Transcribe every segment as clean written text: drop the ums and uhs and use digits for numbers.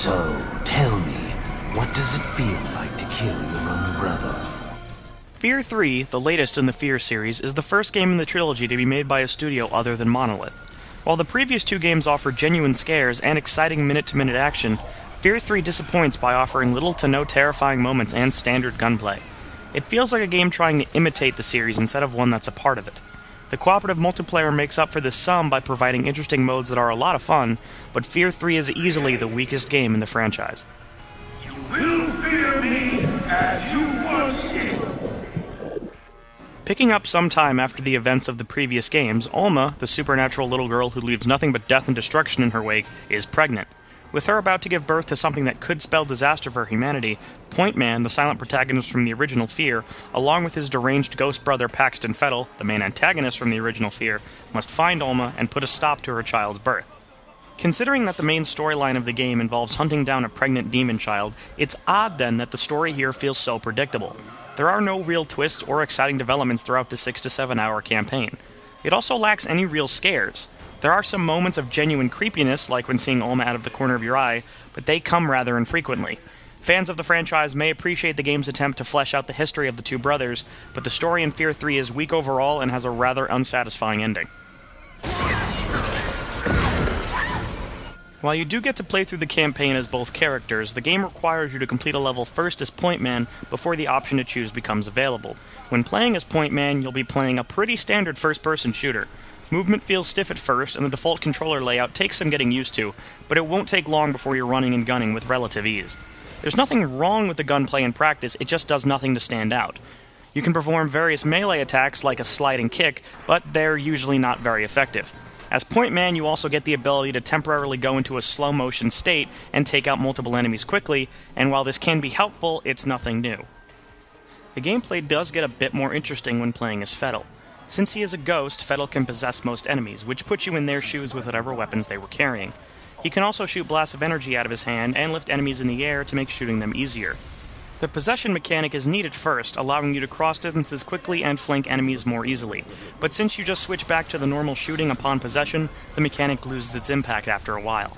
So, tell me, what does it feel like to kill your own brother? F.E.A.R 3, the latest in the F.E.A.R series, is the first game in the trilogy to be made by a studio other than Monolith. While the previous two games offer genuine scares and exciting minute-to-minute action, F.E.A.R 3 disappoints by offering little to no terrifying moments and standard gunplay. It feels like a game trying to imitate the series instead of one that's a part of it. The cooperative multiplayer makes up for this some by providing interesting modes that are a lot of fun, but F.E.A.R 3 is easily the weakest game in the franchise. You will fear me as you once did. Picking up some time after the events of the previous games, Alma, the supernatural little girl who leaves nothing but death and destruction in her wake, is pregnant. With her about to give birth to something that could spell disaster for humanity, Point Man, the silent protagonist from the original F.E.A.R, along with his deranged ghost brother Paxton Fettel, the main antagonist from the original F.E.A.R, must find Alma and put a stop to her child's birth. Considering that the main storyline of the game involves hunting down a pregnant demon child, it's odd then that the story here feels so predictable. There are no real twists or exciting developments throughout the 6 to 7 hour campaign. It also lacks any real scares. There are some moments of genuine creepiness, like when seeing Alma out of the corner of your eye, but they come rather infrequently. Fans of the franchise may appreciate the game's attempt to flesh out the history of the two brothers, but the story in F.E.A.R 3 is weak overall and has a rather unsatisfying ending. While you do get to play through the campaign as both characters, the game requires you to complete a level first as Point Man before the option to choose becomes available. When playing as Point Man, you'll be playing a pretty standard first-person shooter. Movement feels stiff at first, and the default controller layout takes some getting used to, but it won't take long before you're running and gunning with relative ease. There's nothing wrong with the gunplay in practice, it just does nothing to stand out. You can perform various melee attacks like a sliding kick, but they're usually not very effective. As Point Man, you also get the ability to temporarily go into a slow-motion state and take out multiple enemies quickly, and while this can be helpful, it's nothing new. The gameplay does get a bit more interesting when playing as Fettel. Since he is a ghost, Fettel can possess most enemies, which puts you in their shoes with whatever weapons they were carrying. He can also shoot blasts of energy out of his hand and lift enemies in the air to make shooting them easier. The possession mechanic is neat at first, allowing you to cross distances quickly and flank enemies more easily, but since you just switch back to the normal shooting upon possession, the mechanic loses its impact after a while.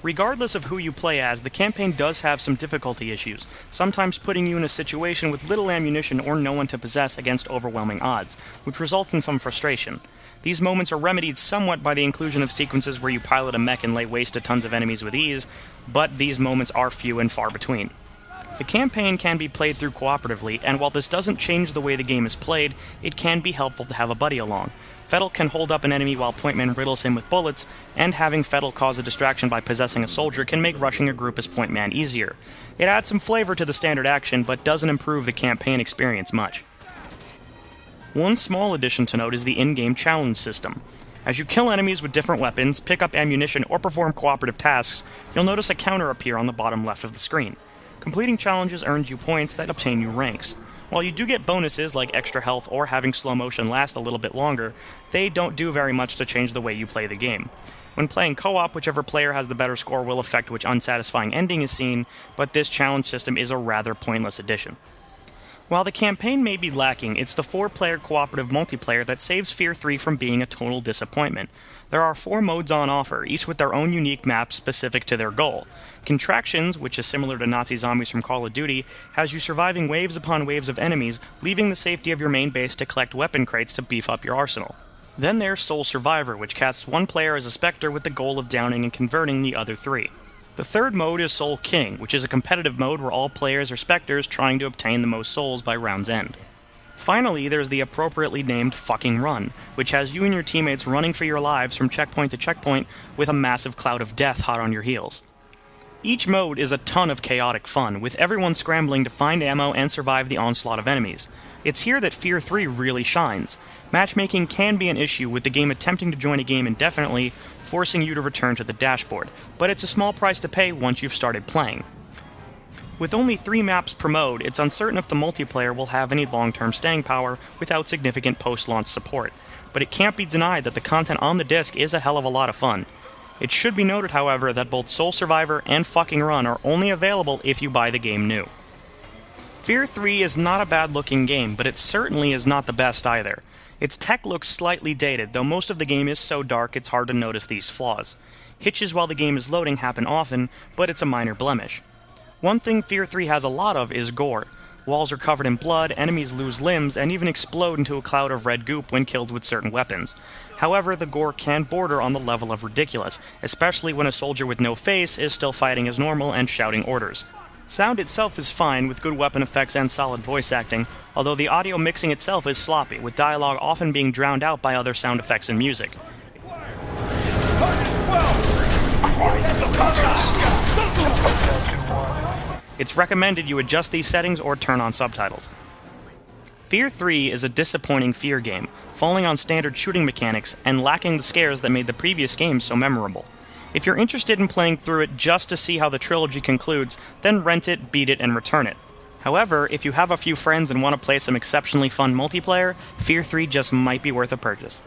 Regardless of who you play as, the campaign does have some difficulty issues, sometimes putting you in a situation with little ammunition or no one to possess against overwhelming odds, which results in some frustration. These moments are remedied somewhat by the inclusion of sequences where you pilot a mech and lay waste to tons of enemies with ease, but these moments are few and far between. The campaign can be played through cooperatively, and while this doesn't change the way the game is played, it can be helpful to have a buddy along. Fettel can hold up an enemy while Point Man riddles him with bullets, and having Fettel cause a distraction by possessing a soldier can make rushing a group as Point Man easier. It adds some flavor to the standard action, but doesn't improve the campaign experience much. One small addition to note is the in-game challenge system. As you kill enemies with different weapons, pick up ammunition, or perform cooperative tasks, you'll notice a counter appear on the bottom left of the screen. Completing challenges earns you points that obtain you ranks. While you do get bonuses like extra health or having slow motion last a little bit longer, they don't do very much to change the way you play the game. When playing co-op, whichever player has the better score will affect which unsatisfying ending is seen, but this challenge system is a rather pointless addition. While the campaign may be lacking, it's the 4-player cooperative multiplayer that saves F.E.A.R 3 from being a total disappointment. There are 4 modes on offer, each with their own unique maps specific to their goal. Contractions, which is similar to Nazi zombies from Call of Duty, has you surviving waves upon waves of enemies, leaving the safety of your main base to collect weapon crates to beef up your arsenal. Then there's Soul Survivor, which casts one player as a Spectre with the goal of downing and converting the other 3. The third mode is Soul King, which is a competitive mode where all players are Spectres trying to obtain the most souls by round's end. Finally, there's the appropriately named Fucking Run, which has you and your teammates running for your lives from checkpoint to checkpoint with a massive cloud of death hot on your heels. Each mode is a ton of chaotic fun, with everyone scrambling to find ammo and survive the onslaught of enemies. It's here that F.E.A.R 3 really shines. Matchmaking can be an issue, with the game attempting to join a game indefinitely, forcing you to return to the dashboard, but it's a small price to pay once you've started playing. With only 3 maps per mode, it's uncertain if the multiplayer will have any long-term staying power without significant post-launch support, but it can't be denied that the content on the disc is a hell of a lot of fun. It should be noted, however, that both Soul Survivor and Fucking Run are only available if you buy the game new. F.E.A.R 3 is not a bad-looking game, but it certainly is not the best either. Its tech looks slightly dated, though most of the game is so dark it's hard to notice these flaws. Hitches while the game is loading happen often, but it's a minor blemish. One thing F.E.A.R 3 has a lot of is gore. Walls are covered in blood, enemies lose limbs, and even explode into a cloud of red goop when killed with certain weapons. However, the gore can border on the level of ridiculous, especially when a soldier with no face is still fighting as normal and shouting orders. Sound itself is fine, with good weapon effects and solid voice acting, although the audio mixing itself is sloppy, with dialogue often being drowned out by other sound effects and music. It's recommended you adjust these settings or turn on subtitles. F.E.A.R 3 is a disappointing F.E.A.R game, falling on standard shooting mechanics and lacking the scares that made the previous games so memorable. If you're interested in playing through it just to see how the trilogy concludes, then rent it, beat it, and return it. However, if you have a few friends and want to play some exceptionally fun multiplayer, F.E.A.R 3 just might be worth a purchase.